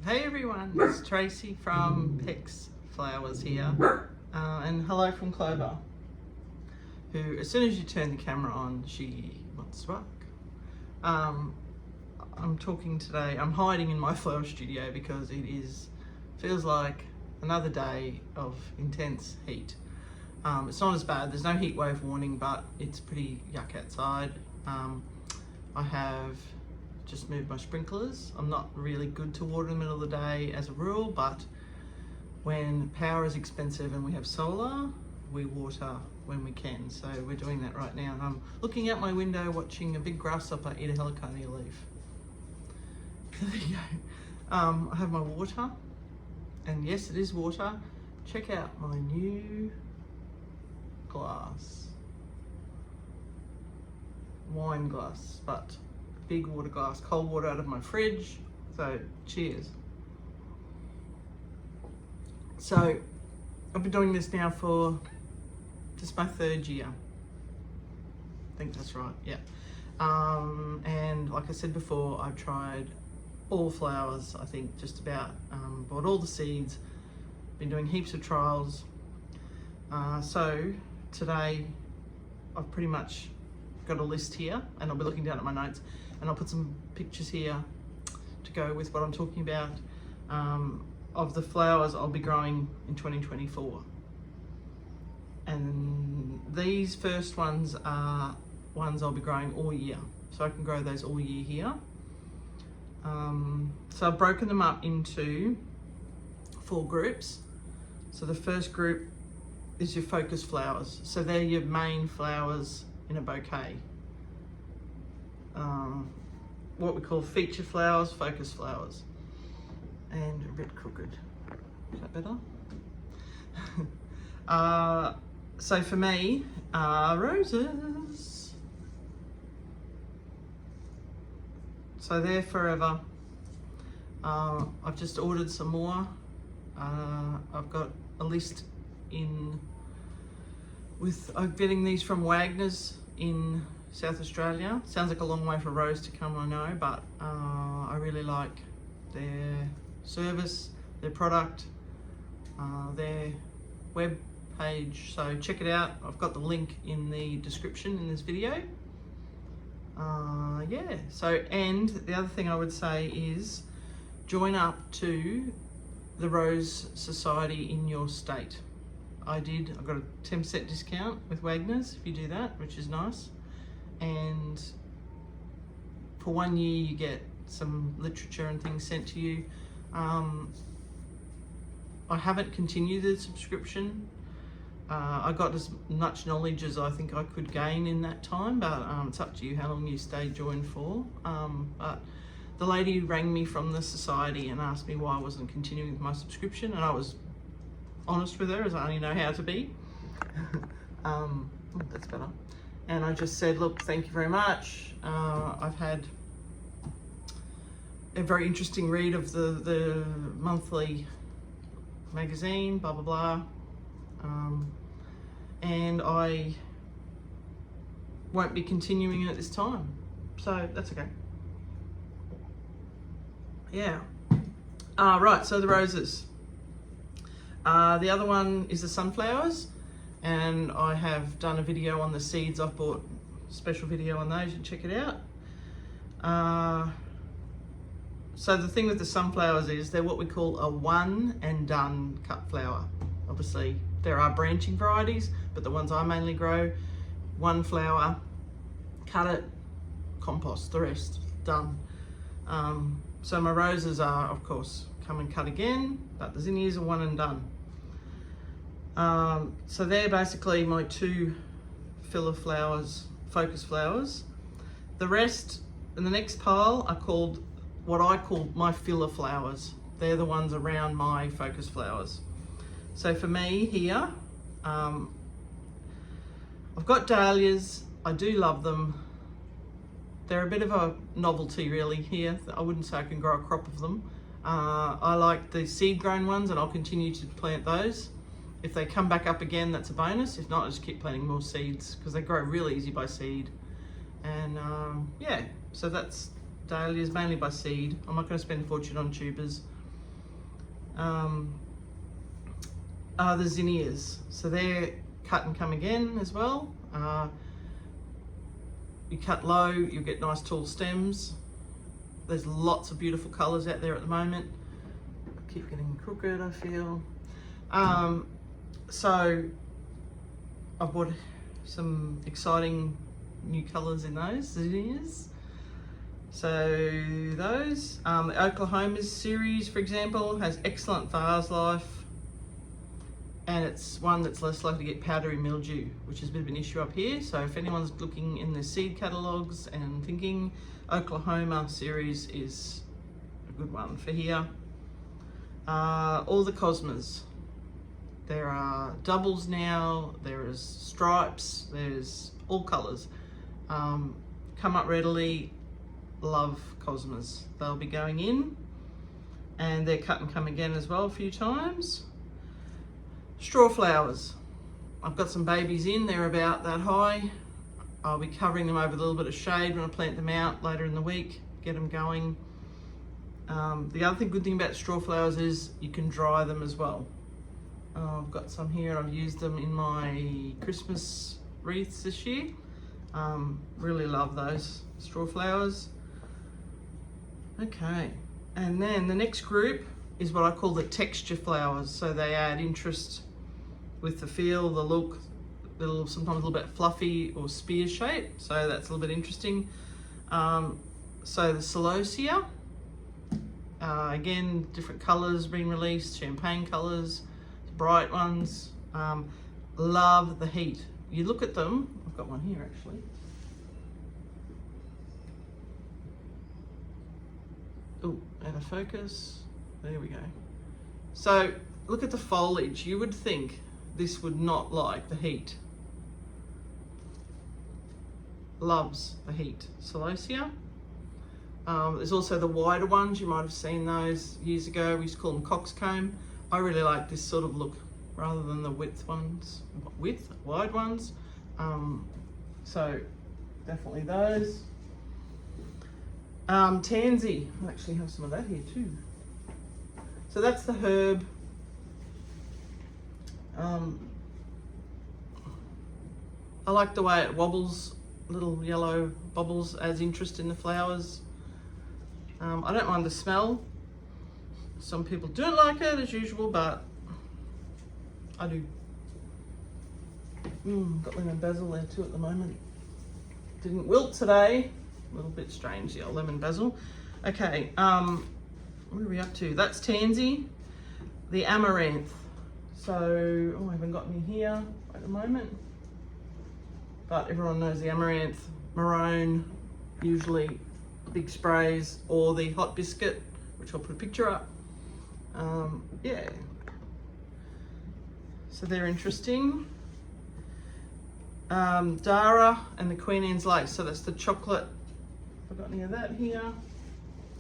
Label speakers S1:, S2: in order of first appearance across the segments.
S1: Hey everyone, it's Tracy from Pex Flowers here, and hello from Clover, who as soon as you turn the camera on, she wants to bark. I'm talking today, I'm hiding in my flower studio because feels like another day of intense heat. It's not as bad, there's no heat wave warning, but it's pretty yuck outside. I have just moved my sprinklers. I'm not really good to water in the middle of the day as a rule, but when power is expensive and we have solar, we water when we can. So we're doing that right now. And I'm looking out my window watching a big grasshopper eat a heliconia leaf. There you go. I have my water, and yes, it is water. Check out my new glass. Wine glass, but big water glass, cold water out of my fridge. So cheers. So I've been doing this now for just my third year. I think that's right, yeah. And like I said before, I've tried all flowers, I think just about, bought all the seeds, been doing heaps of trials. So today I've pretty much got a list here, and I'll be looking down at my notes, and I'll put some pictures here to go with what I'm talking about, of the flowers I'll be growing in 2024. And these first ones are ones I'll be growing all year, so I can grow those all year here. So I've broken them up into 4 groups. So the first group is your focus flowers. So they're your main flowers in a bouquet. What we call feature flowers, focus flowers. And a bit crooked. Is that better? So for me, roses. So they're forever. I've just ordered some more. I've got a list I'm getting these from Wagner's in South Australia. Sounds like a long way for Rose to come, I know, but I really like their service, their product, their web page, so check it out. I've got the link in the description in this video. Yeah, so, and the other thing I would say is join up to the Rose Society in your state. I got a 10% discount with Wagner's if you do that, which is nice. And for 1 year you get some literature and things sent to you. I haven't continued the subscription. I got as much knowledge as I think I could gain in that time, but it's up to you how long you stay joined for. But the lady rang me from the society and asked me why I wasn't continuing with my subscription, and I was honest with her, as I only know how to be. That's better. And I just said, look, thank you very much. I've had a very interesting read of the monthly magazine, blah, blah, blah. And I won't be continuing it at this time. So that's okay. Yeah. Right, so the roses. The other one is the sunflowers, and I have done a video on the seeds. I've bought a special video on those, you can check it out. So the thing with the sunflowers is they're what we call a one and done cut flower. Obviously there are branching varieties, but the ones I mainly grow, one flower, cut it, compost, the rest, done. So my roses are, of course, come and cut again, but the zinnias are one and done. So they're basically my 2 filler flowers, focus flowers. The rest in the next pile are called what I call my filler flowers. They're the ones around my focus flowers. So for me here, I've got dahlias. I do love them. They're a bit of a novelty really here. I wouldn't say I can grow a crop of them. I like the seed grown ones, and I'll continue to plant those. If they come back up again, that's a bonus. If not, I just keep planting more seeds because they grow really easy by seed. And yeah, so that's dahlias mainly by seed. I'm not going to spend a fortune on tubers. are the zinnias. So they're cut and come again as well. You cut low, you'll get nice tall stems. There's lots of beautiful colours out there at the moment. I keep getting crooked, I feel. So I've bought some exciting new colours in those zinnias. So those, the Oklahoma series, for example, has excellent vase life, and it's one that's less likely to get powdery mildew, which is a bit of an issue up here. So if anyone's looking in the seed catalogues and thinking, Oklahoma series is a good one for here. All the Cosmos. There are doubles now, there is stripes, there's all colours. Come up readily. Love Cosmos. They'll be going in, and they're cut and come again as well a few times. Straw flowers. I've got some babies in, they're about that high. I'll be covering them over a little bit of shade when I plant them out later in the week, get them going. The other good thing about straw flowers is you can dry them as well. I've got some here, I've used them in my Christmas wreaths this year. Really love those straw flowers. Okay, and then the next group is what I call the texture flowers. So they add interest with the feel, the look, sometimes a little bit fluffy or spear shape. So that's a little bit interesting. So the celosia, again, different colors being released, champagne colors, bright ones. Love the heat. You look at them, I've got one here actually. Oh, out of focus. There we go. So look at the foliage. You would think this would not like the heat. Loves the heat. Celosia. There's also the wider ones. You might have seen those years ago. We used to call them coxcomb. I really like this sort of look rather than the wide ones. So definitely those. Tansy, I actually have some of that here too. So that's the herb. I like the way it wobbles, little yellow bubbles, adds interest in the flowers. I don't mind the smell. Some people don't like it as usual, but I do. Got lemon basil there too at the moment. Didn't wilt today. A little bit strange, the old lemon basil. Okay, what are we up to? That's tansy. The amaranth. So, I haven't got any here at the moment. But everyone knows the amaranth. Maroon, usually big sprays, or the hot biscuit, which I'll put a picture up. Yeah. So they're interesting. Dara and the Queen Anne's Lace. So that's the chocolate. I've got any of that here.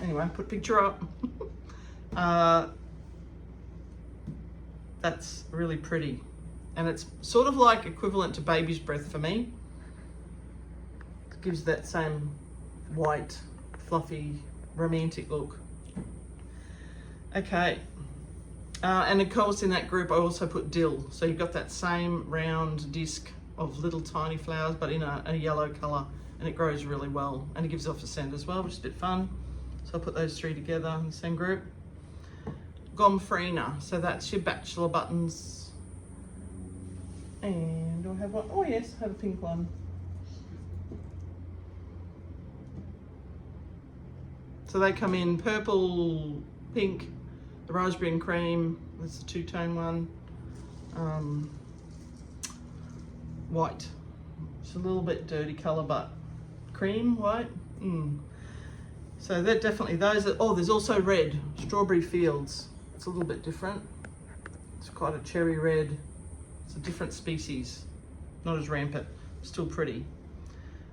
S1: Anyway, put a picture up. That's really pretty. And it's sort of like equivalent to baby's breath for me. It gives that same white, fluffy, romantic look. Okay. And of course in that group I also put dill. So you've got that same round disc of little tiny flowers, but in a yellow colour. And it grows really well, and it gives off a scent as well, which is a bit fun. So I'll put those three together in the same group. Gomphrena, so that's your bachelor buttons. And do I have one? Oh yes, I have a pink one. So they come in purple, pink, the raspberry and cream, that's the two-tone one. White, it's a little bit dirty colour, but cream, white. So they're definitely those. Oh, there's also red, Strawberry Fields. It's a little bit different. It's quite a cherry red. It's a different species, not as rampant, still pretty.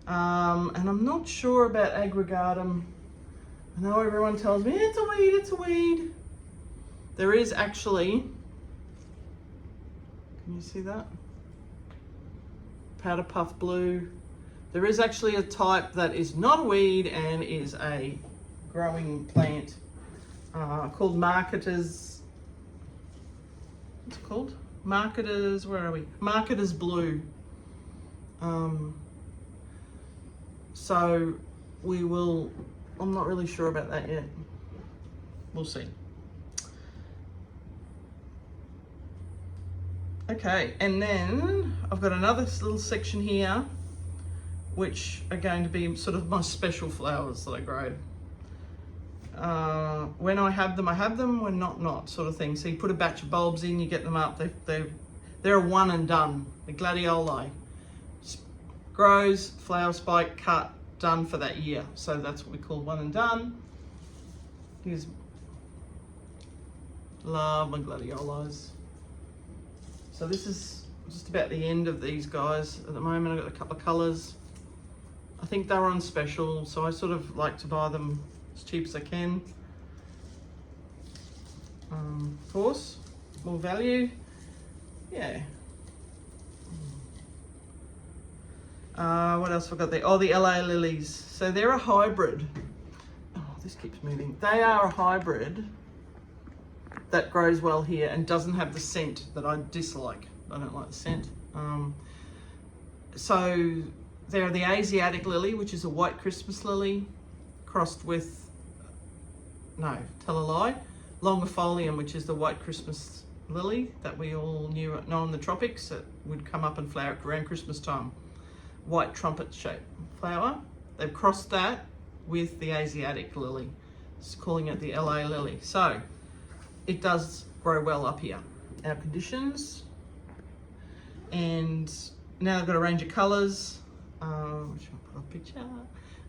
S1: And I'm not sure about aggregatum. I know everyone tells me it's a weed, it's a weed. There is actually, can you see that? Powder puff blue. There is actually a type that is not a weed and is a growing plant called marketers. what's it called? Marketers, where are we? Marketers Blue. So we will, I'm not really sure about that yet. We'll see. Okay, and then I've got another little section here, which are going to be sort of my special flowers that I grow. When I have them, when not sort of thing. So you put a batch of bulbs in, you get them up, they're a one and done. The gladioli. Grows, flower spike, cut, done for that year. So that's what we call one and done. Here's, love my gladiolis. So this is just about the end of these guys at the moment. I've got a couple of colours. I think they were on special, so I sort of like to buy them as cheap as I can. Of course, more value. Yeah. What else have I got there? Oh, the LA lilies. So they're a hybrid. Oh, this keeps moving. They are a hybrid that grows well here and doesn't have the scent that I dislike. I don't like the scent. So they're the Asiatic lily, which is a white Christmas lily, crossed with, no, tell a lie, longifolium, which is the white Christmas lily that we all know in the tropics that would come up and flower around Christmas time. White trumpet shaped flower. They've crossed that with the Asiatic lily, just calling it the LA lily. So it does grow well up here. Our conditions. And now I've got a range of colours. Which I'll put a picture.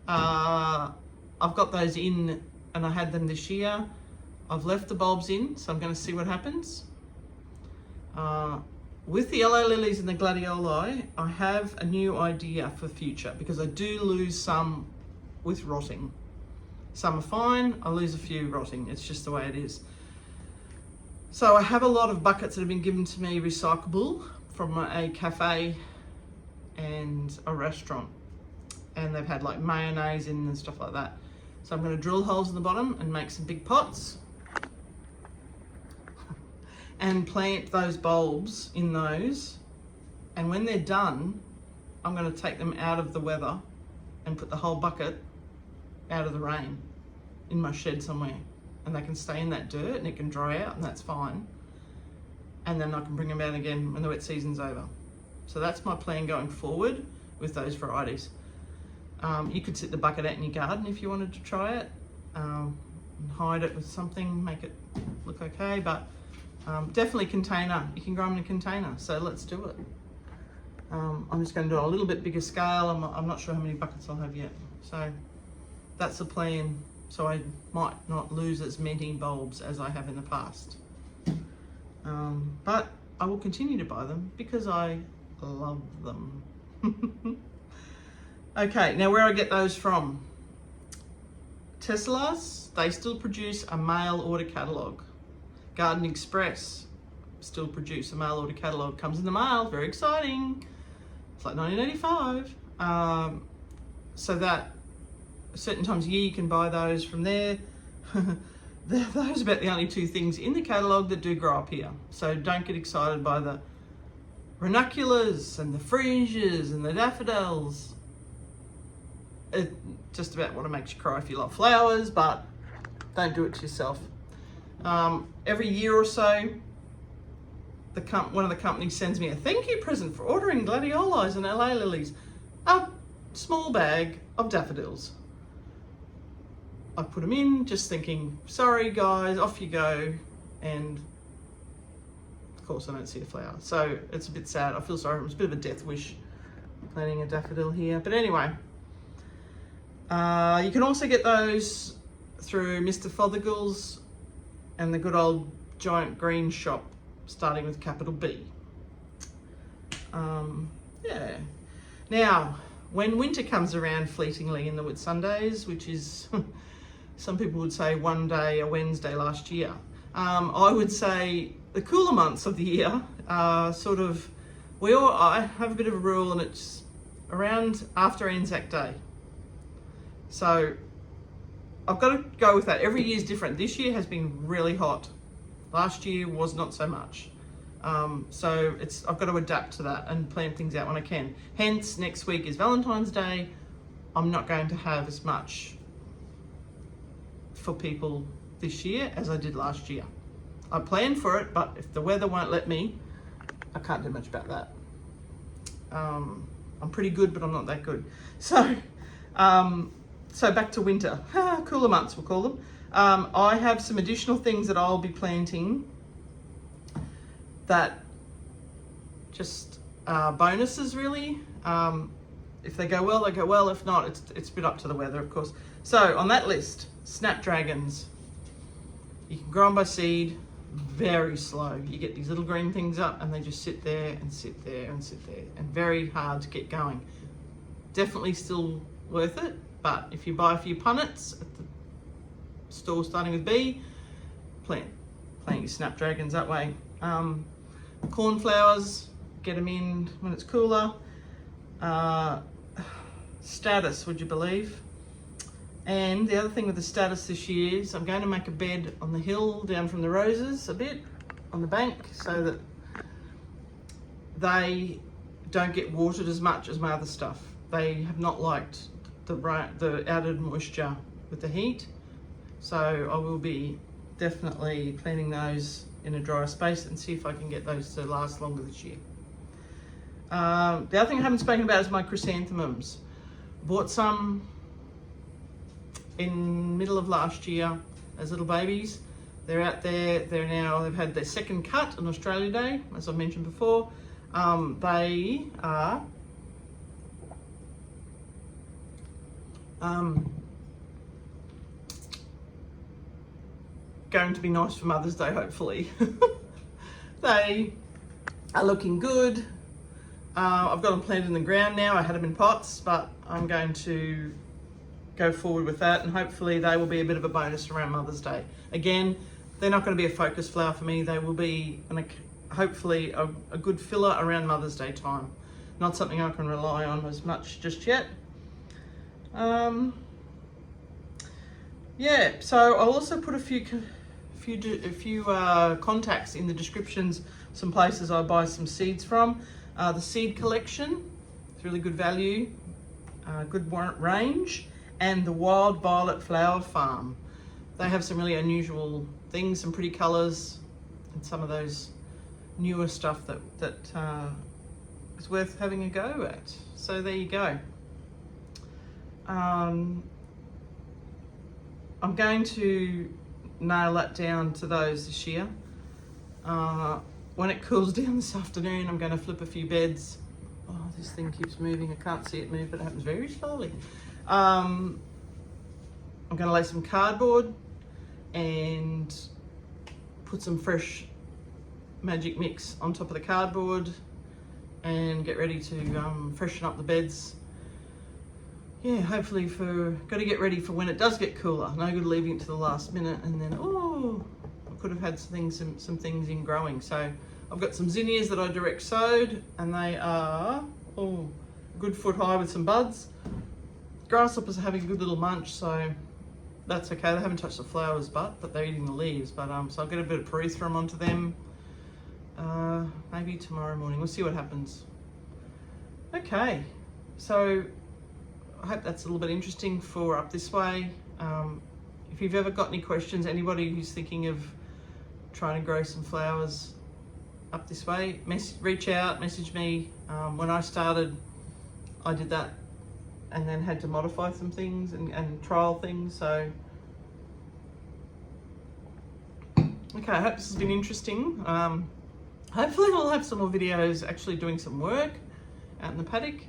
S1: I've got those in and I had them this year. I've left the bulbs in, so I'm going to see what happens. With the LA lilies and the gladioli, I have a new idea for the future because I do lose some with rotting. Some are fine, I lose a few rotting. It's just the way it is. So I have a lot of buckets that have been given to me recyclable from a cafe and a restaurant. And they've had like mayonnaise in and stuff like that. So I'm going to drill holes in the bottom and make some big pots and plant those bulbs in those. And when they're done, I'm going to take them out of the weather and put the whole bucket out of the rain in my shed somewhere. And they can stay in that dirt and it can dry out and that's fine. And then I can bring them out again when the wet season's over. So that's my plan going forward with those varieties. You could sit the bucket out in your garden if you wanted to try it, and hide it with something, make it look okay, but definitely container. You can grow them in a container, so let's do it. I'm just going to do it on a little bit bigger scale. I'm not sure how many buckets I'll have yet. So that's the plan, so I might not lose as many bulbs as I have in the past. But I will continue to buy them because I love them. Okay, now where I get those from. Teslas, they still produce a mail order catalogue. Garden Express still produce a mail order catalogue. Comes in the mail, very exciting. It's like $19.85. So that certain times a year you can buy those from there. Those are about the only two things in the catalogue that do grow up here. So don't get excited by the ranunculus and the freesias and the daffodils. It just about what makes you cry if you love flowers, but don't do it to yourself. Every year or so, one of the companies sends me a thank you present for ordering gladiolis and LA lilies. A small bag of daffodils. I put them in, just thinking, sorry guys, off you go. And of course I don't see a flower. So it's a bit sad. I feel sorry. It was a bit of a death wish planting a daffodil here. But anyway, you can also get those through Mr. Fothergill's and the good old giant green shop, starting with capital B. Yeah. Now, when winter comes around fleetingly in the Whitsundays, which is, some people would say one day, a Wednesday last year, I would say the cooler months of the year are sort of, I have a bit of a rule and it's around after Anzac Day. So I've got to go with that. Every year is different. This year has been really hot. Last year was not so much. So I've got to adapt to that and plan things out when I can. Hence, next week is Valentine's Day. I'm not going to have as much for people this year as I did last year. I planned for it, but if the weather won't let me, I can't do much about that. I'm pretty good, but I'm not that good. So back to winter, cooler months we'll call them. I have some additional things that I'll be planting that just bonuses really. If they go well, they go well. If not, it's a bit up to the weather, of course. So on that list, snapdragons. You can grow them by seed, very slow. You get these little green things up and they just sit there and sit there and sit there, and very hard to get going. Definitely still worth it, but if you buy a few punnets at the store starting with B, plant your snapdragons that way. Cornflowers, get them in when it's cooler. Status, would you believe? And the other thing with the status this year is I'm going to make a bed on the hill down from the roses a bit on the bank so that they don't get watered as much as my other stuff. They have not liked the added moisture with the heat, so I will be definitely planting those in a drier space and see if I can get those to last longer this year. The other thing I haven't spoken about is my chrysanthemums. Bought some in middle of last year as little babies. They're out there. They've had their second cut on Australia Day, as I mentioned before. They are going to be nice for Mother's Day, hopefully. They are looking good. I've got them planted in the ground now. I had them in pots, but I'm going to go forward with that, and hopefully they will be a bit of a bonus around Mother's Day. Again, they're not going to be a focus flower for me. They will be hopefully a good filler around Mother's Day time. Not something I can rely on as much just yet. Yeah, so I'll also put a few contacts in the descriptions, some places I buy some seeds from. The seed collection, it's really good value, good range, and the Wild Violet Flower Farm. They have some really unusual things, some pretty colours, and some of those newer stuff that is worth having a go at. So there you go. I'm going to nail that down to those this year. When it cools down this afternoon, I'm going to flip a few beds. Oh, this thing keeps moving. I can't see it move, but it happens very slowly. I'm going to lay some cardboard and put some fresh magic mix on top of the cardboard and get ready to freshen up the beds. Yeah, hopefully got to get ready for when it does get cooler. No good leaving it to the last minute and then, I could have had some things in growing. So I've got some zinnias that I direct sowed, and they are a good foot high with some buds. Grasshoppers are having a good little munch, so that's okay. They haven't touched the flowers, but they're eating the leaves. But so I'll get a bit of pyrethrum onto them. Maybe tomorrow morning. We'll see what happens. Okay, so I hope that's a little bit interesting for up this way. If you've ever got any questions, anybody who's thinking of trying to grow some flowers up this way, reach out, message me. When I started, I did that and then had to modify some things and trial things. So, okay, I hope this has been interesting. Hopefully we'll have some more videos actually doing some work out in the paddock.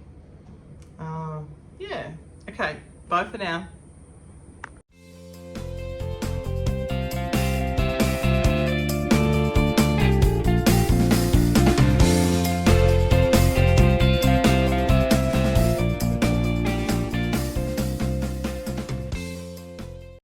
S1: Yeah, okay, bye for now.